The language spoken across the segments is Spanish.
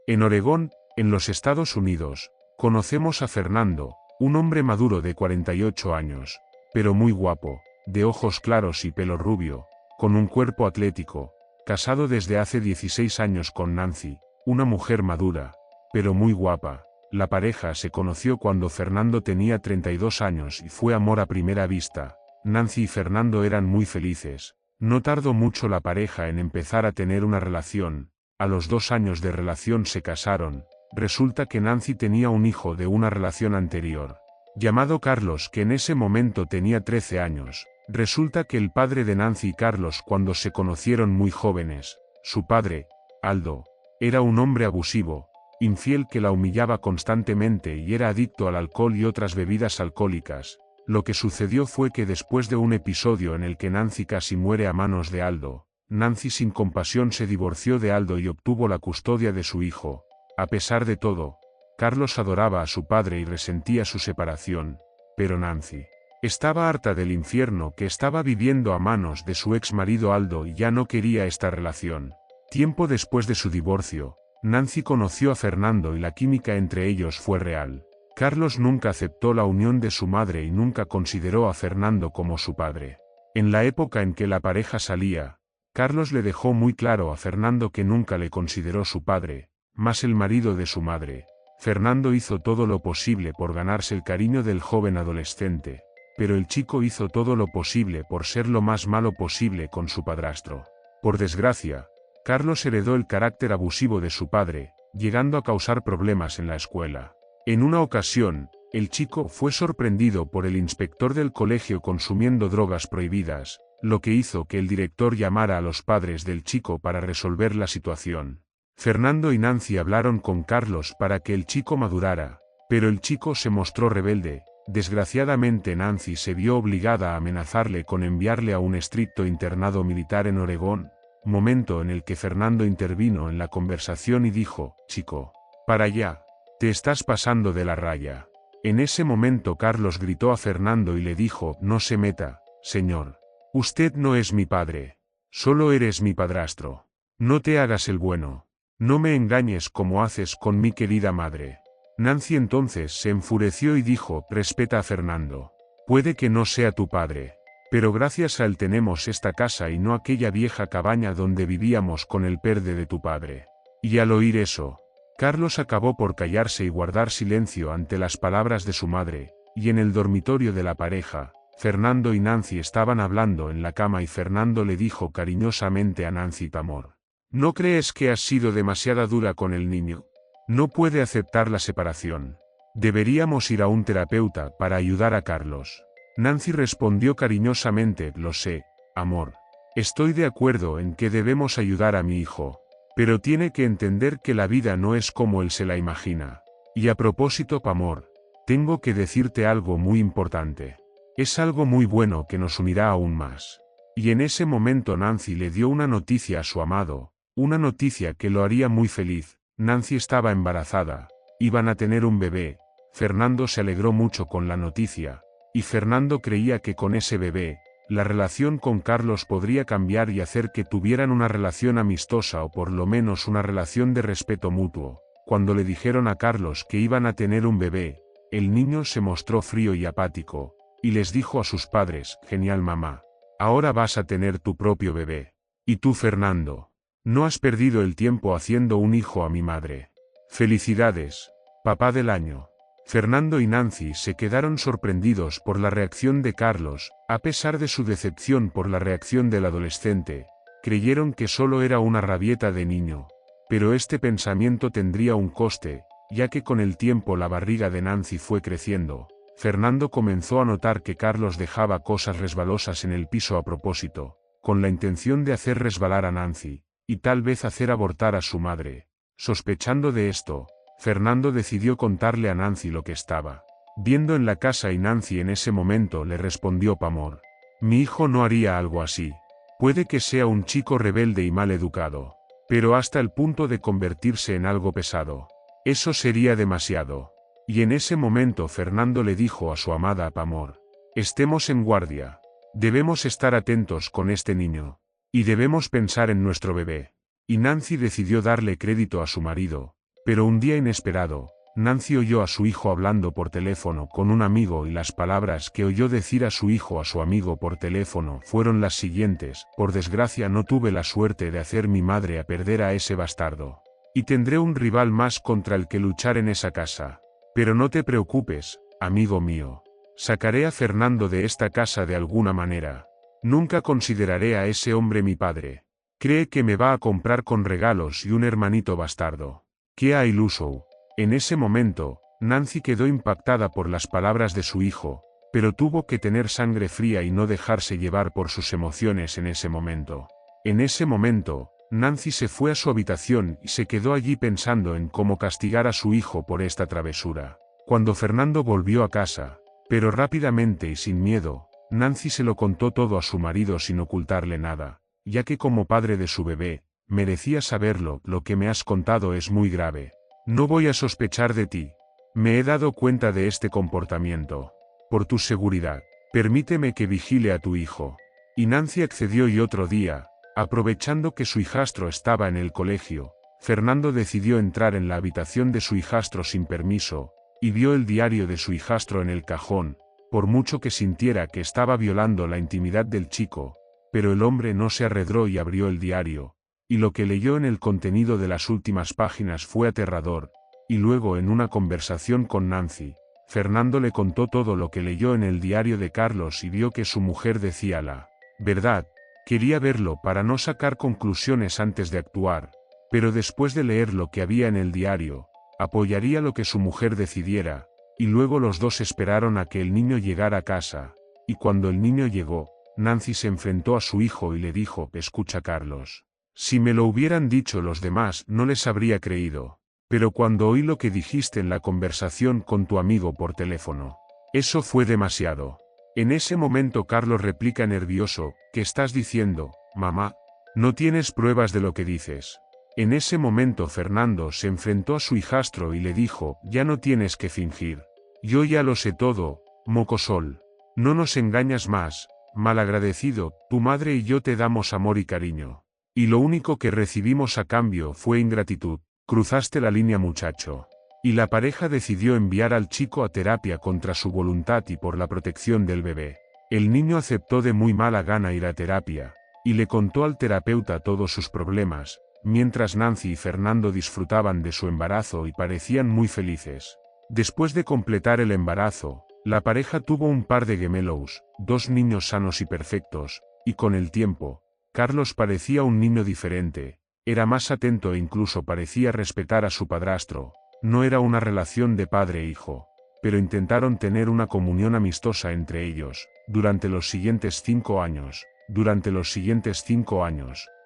En Oregón, en los Estados Unidos, conocemos a Fernando, un hombre maduro de 48 años, pero muy guapo, de ojos claros y pelo rubio, con un cuerpo atlético, casado desde hace 16 años con Nancy, una mujer madura, pero muy guapa. La pareja se conoció cuando Fernando tenía 32 años y fue amor a primera vista. Nancy y Fernando eran muy felices. No tardó mucho la pareja en empezar a tener una relación. A los 2 años de relación se casaron. Resulta que Nancy tenía un hijo de una relación anterior, llamado Carlos, que en ese momento tenía 13 años. Resulta que el padre de Nancy y Carlos, cuando se conocieron muy jóvenes, su padre, Aldo, era un hombre abusivo, infiel, que la humillaba constantemente y era adicto al alcohol y otras bebidas alcohólicas. Lo que sucedió fue que después de un episodio en el que Nancy casi muere a manos de Aldo, Nancy sin compasión se divorció de Aldo y obtuvo la custodia de su hijo. A pesar de todo, Carlos adoraba a su padre y resentía su separación, pero Nancy estaba harta del infierno que estaba viviendo a manos de su ex marido Aldo y ya no quería esta relación. Tiempo después de su divorcio, Nancy conoció a Fernando y la química entre ellos fue real. Carlos nunca aceptó la unión de su madre y nunca consideró a Fernando como su padre. En la época en que la pareja salía, Carlos le dejó muy claro a Fernando que nunca le consideró su padre, más el marido de su madre. Fernando hizo todo lo posible por ganarse el cariño del joven adolescente, pero el chico hizo todo lo posible por ser lo más malo posible con su padrastro. Por desgracia, Carlos heredó el carácter abusivo de su padre, llegando a causar problemas en la escuela. En una ocasión, el chico fue sorprendido por el inspector del colegio consumiendo drogas prohibidas, lo que hizo que el director llamara a los padres del chico para resolver la situación. Fernando y Nancy hablaron con Carlos para que el chico madurara, pero el chico se mostró rebelde. Desgraciadamente Nancy se vio obligada a amenazarle con enviarle a un estricto internado militar en Oregón, momento en el que Fernando intervino en la conversación y dijo: «Chico, para allá, te estás pasando de la raya». En ese momento Carlos gritó a Fernando y le dijo: «No se meta, señor. Usted no es mi padre. Solo eres mi padrastro. No te hagas el bueno. No me engañes como haces con mi querida madre». Nancy entonces se enfureció y dijo: «Respeta a Fernando. Puede que no sea tu padre, pero gracias a él tenemos esta casa y no aquella vieja cabaña donde vivíamos con el perde de tu padre». Y al oír eso, Carlos acabó por callarse y guardar silencio ante las palabras de su madre, y en el dormitorio de la pareja, Fernando y Nancy estaban hablando en la cama y Fernando le dijo cariñosamente a Nancy: «Amor, ¿no crees que has sido demasiado dura con el niño? No puede aceptar la separación. Deberíamos ir a un terapeuta para ayudar a Carlos». Nancy respondió cariñosamente: «Lo sé, amor. Estoy de acuerdo en que debemos ayudar a mi hijo, pero tiene que entender que la vida no es como él se la imagina. Y a propósito, amor, tengo que decirte algo muy importante. Es algo muy bueno que nos unirá aún más». Y en ese momento Nancy le dio una noticia a su amado, una noticia que lo haría muy feliz. Nancy estaba embarazada, iban a tener un bebé. Fernando se alegró mucho con la noticia, y Fernando creía que con ese bebé, la relación con Carlos podría cambiar y hacer que tuvieran una relación amistosa o por lo menos una relación de respeto mutuo. Cuando le dijeron a Carlos que iban a tener un bebé, el niño se mostró frío y apático, y les dijo a sus padres: «Genial, mamá. Ahora vas a tener tu propio bebé. Y tú, Fernando, no has perdido el tiempo haciendo un hijo a mi madre. Felicidades, papá del año». Fernando y Nancy se quedaron sorprendidos por la reacción de Carlos. A pesar de su decepción por la reacción del adolescente, creyeron que solo era una rabieta de niño. Pero este pensamiento tendría un coste, ya que con el tiempo la barriga de Nancy fue creciendo. Fernando comenzó a notar que Carlos dejaba cosas resbalosas en el piso a propósito, con la intención de hacer resbalar a Nancy, y tal vez hacer abortar a su madre. Sospechando de esto, Fernando decidió contarle a Nancy lo que estaba viendo en la casa y Nancy en ese momento le respondió: «Amor, mi hijo no haría algo así. Puede que sea un chico rebelde y mal educado, pero hasta el punto de convertirse en algo pesado. Eso sería demasiado». Y en ese momento Fernando le dijo a su amada: «Amor, estemos en guardia. Debemos estar atentos con este niño. Y debemos pensar en nuestro bebé». Y Nancy decidió darle crédito a su marido, Pero un día inesperado, Nancy oyó a su hijo hablando por teléfono con un amigo y las palabras que oyó decir a su hijo a su amigo por teléfono fueron las siguientes: por desgracia no tuve la suerte de hacer mi madre a perder a ese bastardo. Y tendré un rival más contra el que luchar en esa casa. Pero no te preocupes, amigo mío. Sacaré a Fernando de esta casa de alguna manera. Nunca consideraré a ese hombre mi padre. Cree que me va a comprar con regalos y un hermanito bastardo. ¡Qué iluso! En ese momento, Nancy quedó impactada por las palabras de su hijo, pero tuvo que tener sangre fría y no dejarse llevar por sus emociones en ese momento. En ese momento, Nancy se fue a su habitación y se quedó allí pensando en cómo castigar a su hijo por esta travesura. Cuando Fernando volvió a casa, pero rápidamente y sin miedo, Nancy se lo contó todo a su marido sin ocultarle nada, ya que como padre de su bebé, merecía saberlo. Lo que me has contado es muy grave. No voy a sospechar de ti. Me he dado cuenta de este comportamiento. Por tu seguridad, permíteme que vigile a tu hijo. Y Nancy accedió y otro día, aprovechando que su hijastro estaba en el colegio, Fernando decidió entrar en la habitación de su hijastro sin permiso, y vio el diario de su hijastro en el cajón, por mucho que sintiera que estaba violando la intimidad del chico, pero el hombre no se arredró y abrió el diario, y lo que leyó en el contenido de las últimas páginas fue aterrador, y luego en una conversación con Nancy, Fernando le contó todo lo que leyó en el diario de Carlos y vio que su mujer decía la verdad. Quería verlo para no sacar conclusiones antes de actuar, pero después de leer lo que había en el diario, apoyaría lo que su mujer decidiera, y luego los dos esperaron a que el niño llegara a casa, y cuando el niño llegó, Nancy se enfrentó a su hijo y le dijo: escucha, Carlos. Si me lo hubieran dicho los demás no les habría creído, pero cuando oí lo que dijiste en la conversación con tu amigo por teléfono, eso fue demasiado. En ese momento Carlos replica nervioso: ¿qué estás diciendo, mamá? No tienes pruebas de lo que dices. En ese momento Fernando se enfrentó a su hijastro y le dijo: ya no tienes que fingir. Yo ya lo sé todo, mocosol. No nos engañas más, malagradecido. Tu madre y yo te damos amor y cariño. Y lo único que recibimos a cambio fue ingratitud. Cruzaste la línea, muchacho. Y la pareja decidió enviar al chico a terapia contra su voluntad y por la protección del bebé. El niño aceptó de muy mala gana ir a terapia, y le contó al terapeuta todos sus problemas, mientras Nancy y Fernando disfrutaban de su embarazo y parecían muy felices. Después de completar el embarazo, la pareja tuvo un par de gemelos, 2 niños sanos y perfectos, y con el tiempo, Carlos parecía un niño diferente, era más atento e incluso parecía respetar a su padrastro. No era una relación de padre e hijo, pero intentaron tener una comunión amistosa entre ellos. Durante los siguientes 5 años,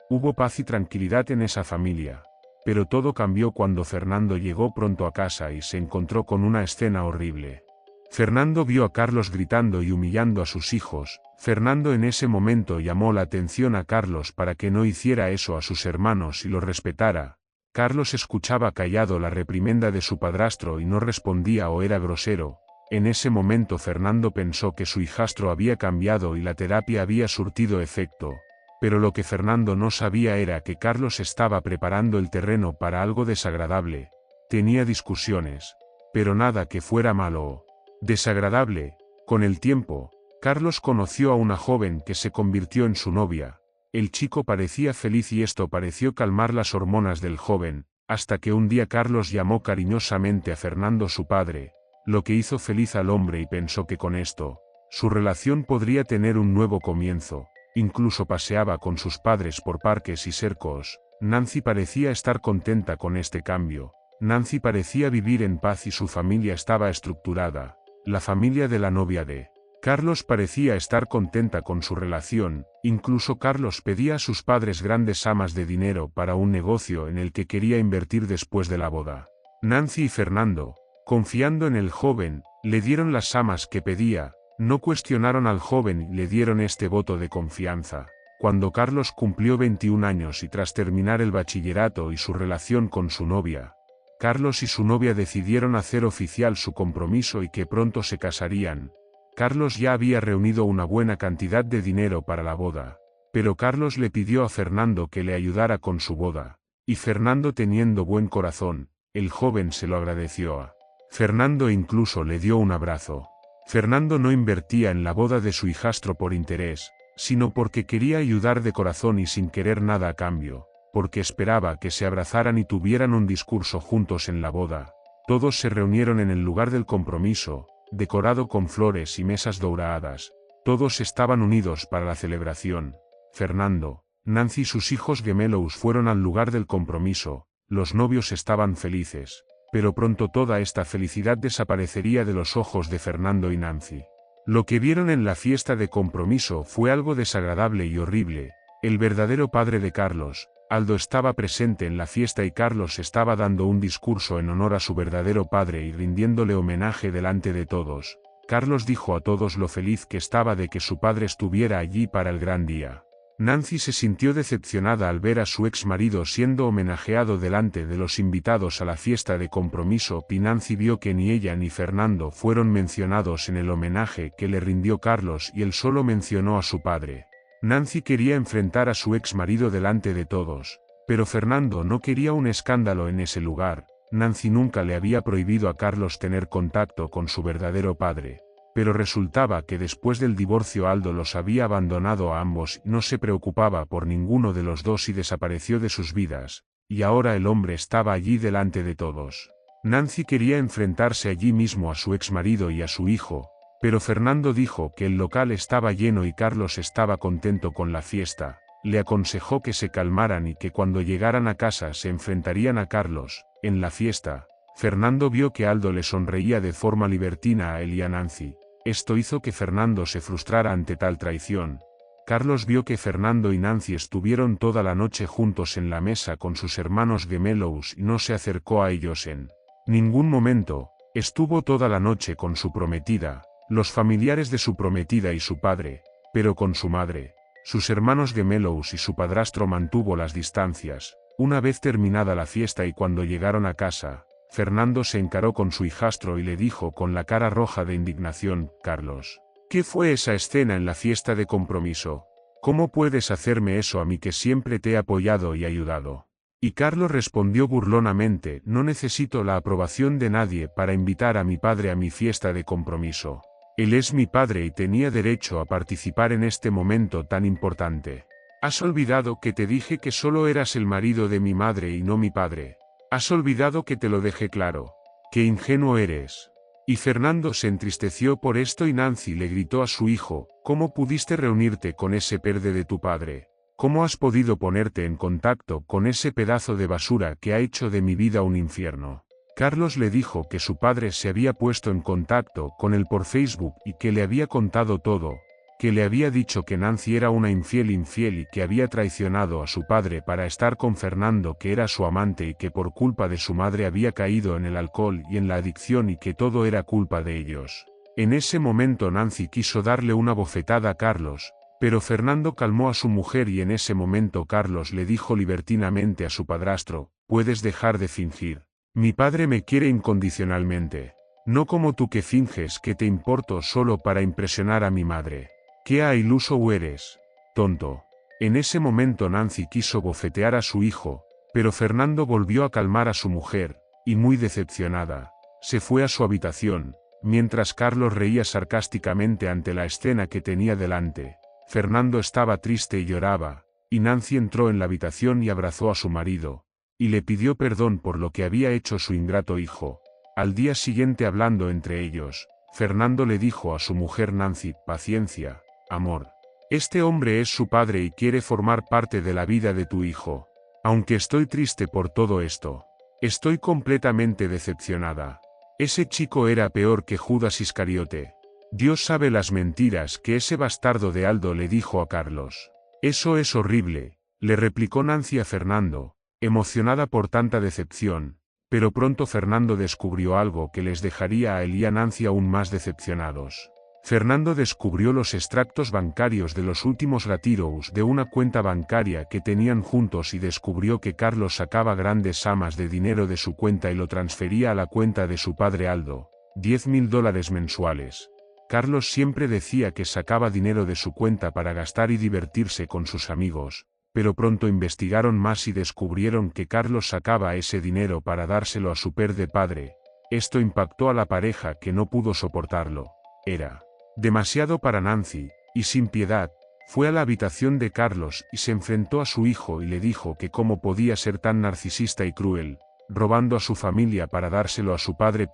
hubo paz y tranquilidad en esa familia. Pero todo cambió cuando Fernando llegó pronto a casa y se encontró con una escena horrible. Fernando vio a Carlos gritando y humillando a sus hijos. Fernando en ese momento llamó la atención a Carlos para que no hiciera eso a sus hermanos y los respetara. Carlos escuchaba callado la reprimenda de su padrastro y no respondía o era grosero. En ese momento Fernando pensó que su hijastro había cambiado y la terapia había surtido efecto. Pero lo que Fernando no sabía era que Carlos estaba preparando el terreno para algo desagradable. Tenía discusiones, pero nada que fuera malo o desagradable. Con el tiempo, Carlos conoció a una joven que se convirtió en su novia. El chico parecía feliz y esto pareció calmar las hormonas del joven, hasta que un día Carlos llamó cariñosamente a Fernando su padre, lo que hizo feliz al hombre y pensó que con esto, su relación podría tener un nuevo comienzo. Incluso paseaba con sus padres por parques y cercos. Nancy parecía estar contenta con este cambio. Nancy parecía vivir en paz y su familia estaba estructurada. La familia de la novia de Carlos parecía estar contenta con su relación. Incluso Carlos pedía a sus padres grandes sumas de dinero para un negocio en el que quería invertir después de la boda. Nancy y Fernando, confiando en el joven, le dieron las sumas que pedía. No cuestionaron al joven y le dieron este voto de confianza. Cuando Carlos cumplió 21 años y tras terminar el bachillerato y su relación con su novia, Carlos y su novia decidieron hacer oficial su compromiso y que pronto se casarían. Carlos ya había reunido una buena cantidad de dinero para la boda, pero Carlos le pidió a Fernando que le ayudara con su boda, y Fernando, teniendo buen corazón, el joven se lo agradeció a Fernando e incluso le dio un abrazo. Fernando no invertía en la boda de su hijastro por interés, sino porque quería ayudar de corazón y sin querer nada a cambio, porque esperaba que se abrazaran y tuvieran un discurso juntos en la boda. Todos se reunieron en el lugar del compromiso, decorado con flores y mesas douradas. Todos estaban unidos para la celebración. Fernando, Nancy y sus hijos gemelos fueron al lugar del compromiso. Los novios estaban felices, pero pronto toda esta felicidad desaparecería de los ojos de Fernando y Nancy. Lo que vieron en la fiesta de compromiso fue algo desagradable y horrible. El verdadero padre de Carlos, Aldo, estaba presente en la fiesta y Carlos estaba dando un discurso en honor a su verdadero padre y rindiéndole homenaje delante de todos. Carlos dijo a todos lo feliz que estaba de que su padre estuviera allí para el gran día. Nancy se sintió decepcionada al ver a su ex marido siendo homenajeado delante de los invitados a la fiesta de compromiso, y Nancy vio que ni ella ni Fernando fueron mencionados en el homenaje que le rindió Carlos y él solo mencionó a su padre. Nancy quería enfrentar a su ex marido delante de todos, pero Fernando no quería un escándalo en ese lugar. Nancy nunca le había prohibido a Carlos tener contacto con su verdadero padre. Pero resultaba que después del divorcio Aldo los había abandonado a ambos, no se preocupaba por ninguno de los dos y desapareció de sus vidas, y ahora el hombre estaba allí delante de todos. Nancy quería enfrentarse allí mismo a su ex marido y a su hijo, pero Fernando dijo que el local estaba lleno y Carlos estaba contento con la fiesta. Le aconsejó que se calmaran y que cuando llegaran a casa se enfrentarían a Carlos. En la fiesta, Fernando vio que Aldo le sonreía de forma libertina a él y a Nancy. Esto hizo que Fernando se frustrara ante tal traición. Carlos vio que Fernando y Nancy estuvieron toda la noche juntos en la mesa con sus hermanos gemelos y no se acercó a ellos en ningún momento. Estuvo toda la noche con su prometida, los familiares de su prometida y su padre, pero con su madre, sus hermanos gemelos y su padrastro mantuvo las distancias. Una vez terminada la fiesta y cuando llegaron a casa, Fernando se encaró con su hijastro y le dijo con la cara roja de indignación: Carlos, ¿qué fue esa escena en la fiesta de compromiso? ¿Cómo puedes hacerme eso a mí que siempre te he apoyado y ayudado? Y Carlos respondió burlonamente: no necesito la aprobación de nadie para invitar a mi padre a mi fiesta de compromiso. Él es mi padre y tenía derecho a participar en este momento tan importante. ¿Has olvidado que te dije que solo eras el marido de mi madre y no mi padre? ¿Has olvidado que te lo dejé claro? ¡Qué ingenuo eres! Y Fernando se entristeció por esto y Nancy le gritó a su hijo: ¿cómo pudiste reunirte con ese perde de tu padre? ¿Cómo has podido ponerte en contacto con ese pedazo de basura que ha hecho de mi vida un infierno? Carlos le dijo que su padre se había puesto en contacto con él por Facebook y que le había contado todo. Que le había dicho que Nancy era una infiel y que había traicionado a su padre para estar con Fernando, que era su amante y que por culpa de su madre había caído en el alcohol y en la adicción y que todo era culpa de ellos. En ese momento Nancy quiso darle una bofetada a Carlos, pero Fernando calmó a su mujer y en ese momento Carlos le dijo libertinamente a su padrastro: puedes dejar de fingir. Mi padre me quiere incondicionalmente. No como tú que finges que te importo solo para impresionar a mi madre. ¡Qué iluso eres, tonto! En ese momento Nancy quiso bofetear a su hijo, pero Fernando volvió a calmar a su mujer, y muy decepcionada, se fue a su habitación, mientras Carlos reía sarcásticamente ante la escena que tenía delante. Fernando estaba triste y lloraba, y Nancy entró en la habitación y abrazó a su marido, y le pidió perdón por lo que había hecho su ingrato hijo. Al día siguiente, hablando entre ellos, Fernando le dijo a su mujer Nancy: paciencia, amor. Este hombre es su padre y quiere formar parte de la vida de tu hijo. Aunque estoy triste por todo esto, estoy completamente decepcionada. Ese chico era peor que Judas Iscariote. Dios sabe las mentiras que ese bastardo de Aldo le dijo a Carlos. Eso es horrible, le replicó Nancy a Fernando, emocionada por tanta decepción, pero pronto Fernando descubrió algo que les dejaría a él y a Nancy aún más decepcionados. Fernando descubrió los extractos bancarios de los últimos retiros de una cuenta bancaria que tenían juntos y descubrió que Carlos sacaba grandes sumas de dinero de su cuenta y lo transfería a la cuenta de su padre Aldo, $10.000 mensuales. Carlos siempre decía que sacaba dinero de su cuenta para gastar y divertirse con sus amigos, pero pronto investigaron más y descubrieron que Carlos sacaba ese dinero para dárselo a su padre. Esto impactó a la pareja, que no pudo soportarlo. Era demasiado para Nancy, y sin piedad, fue a la habitación de Carlos y se enfrentó a su hijo y le dijo que cómo podía ser tan narcisista y cruel, robando a su familia para dárselo a su padre.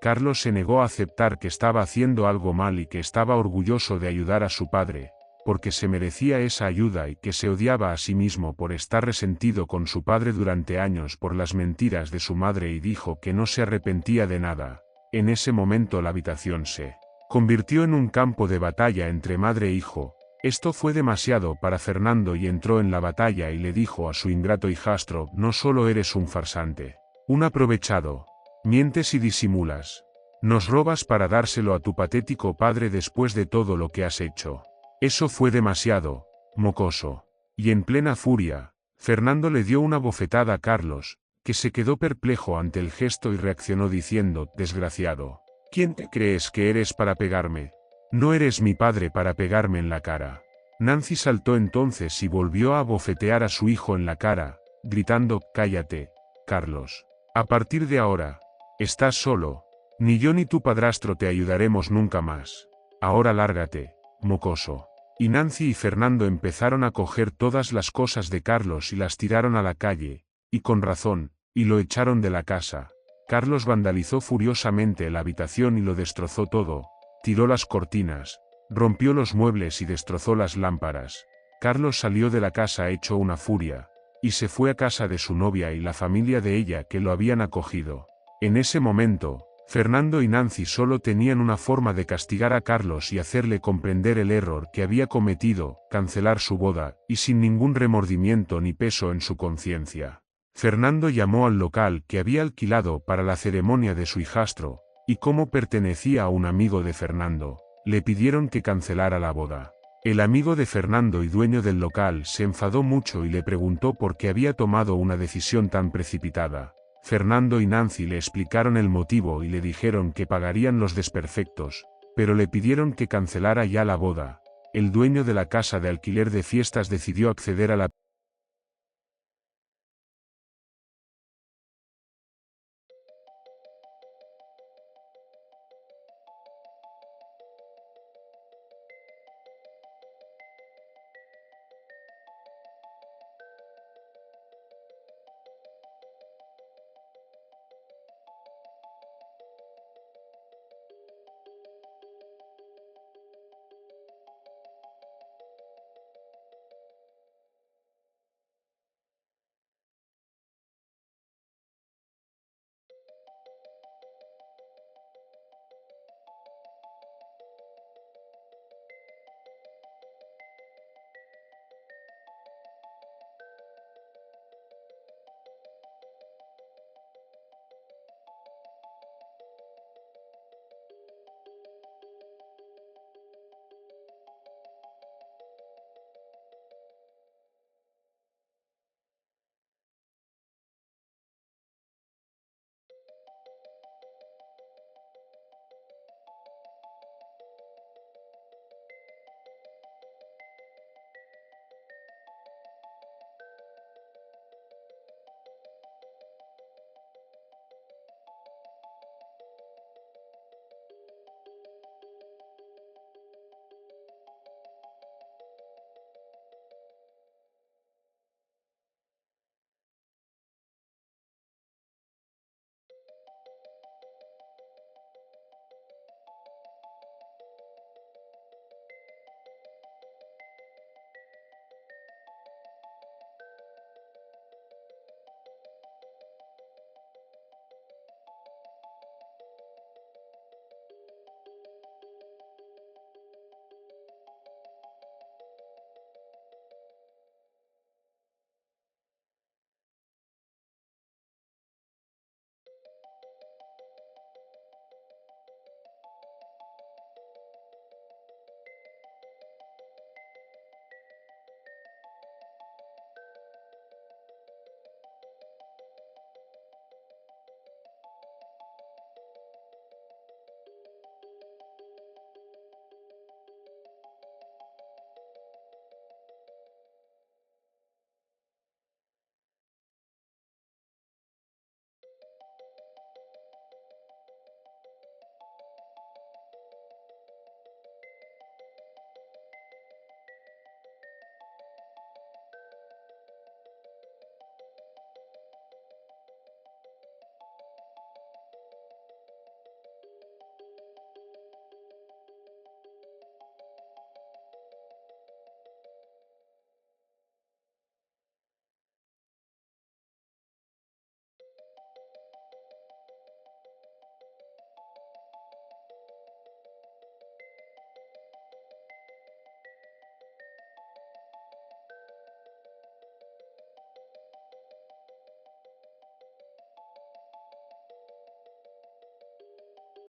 Carlos se negó a aceptar que estaba haciendo algo mal y que estaba orgulloso de ayudar a su padre, porque se merecía esa ayuda, y que se odiaba a sí mismo por estar resentido con su padre durante años por las mentiras de su madre, y dijo que no se arrepentía de nada. En ese momento la habitación se convirtió en un campo de batalla entre madre e hijo. Esto fue demasiado para Fernando y entró en la batalla y le dijo a su ingrato hijastro: no solo eres un farsante, un aprovechado, mientes y disimulas. Nos robas para dárselo a tu patético padre después de todo lo que has hecho. Eso fue demasiado, mocoso. Y en plena furia, Fernando le dio una bofetada a Carlos, que se quedó perplejo ante el gesto y reaccionó diciendo: desgraciado, ¿quién te crees que eres para pegarme? No eres mi padre para pegarme en la cara. Nancy saltó entonces y volvió a bofetear a su hijo en la cara, gritando: cállate, Carlos. A partir de ahora, estás solo. Ni yo ni tu padrastro te ayudaremos nunca más. Ahora lárgate, mocoso. Y Nancy y Fernando empezaron a coger todas las cosas de Carlos y las tiraron a la calle, y con razón, y lo echaron de la casa. Carlos vandalizó furiosamente la habitación y lo destrozó todo, tiró las cortinas, rompió los muebles y destrozó las lámparas. Carlos salió de la casa hecho una furia, y se fue a casa de su novia y la familia de ella, que lo habían acogido. En ese momento, Fernando y Nancy solo tenían una forma de castigar a Carlos y hacerle comprender el error que había cometido: cancelar su boda, y sin ningún remordimiento ni peso en su conciencia. Fernando llamó al local que había alquilado para la ceremonia de su hijastro, y como pertenecía a un amigo de Fernando, le pidieron que cancelara la boda. El amigo de Fernando y dueño del local se enfadó mucho y le preguntó por qué había tomado una decisión tan precipitada. Fernando y Nancy le explicaron el motivo y le dijeron que pagarían los desperfectos, pero le pidieron que cancelara ya la boda. El dueño de la casa de alquiler de fiestas decidió acceder a la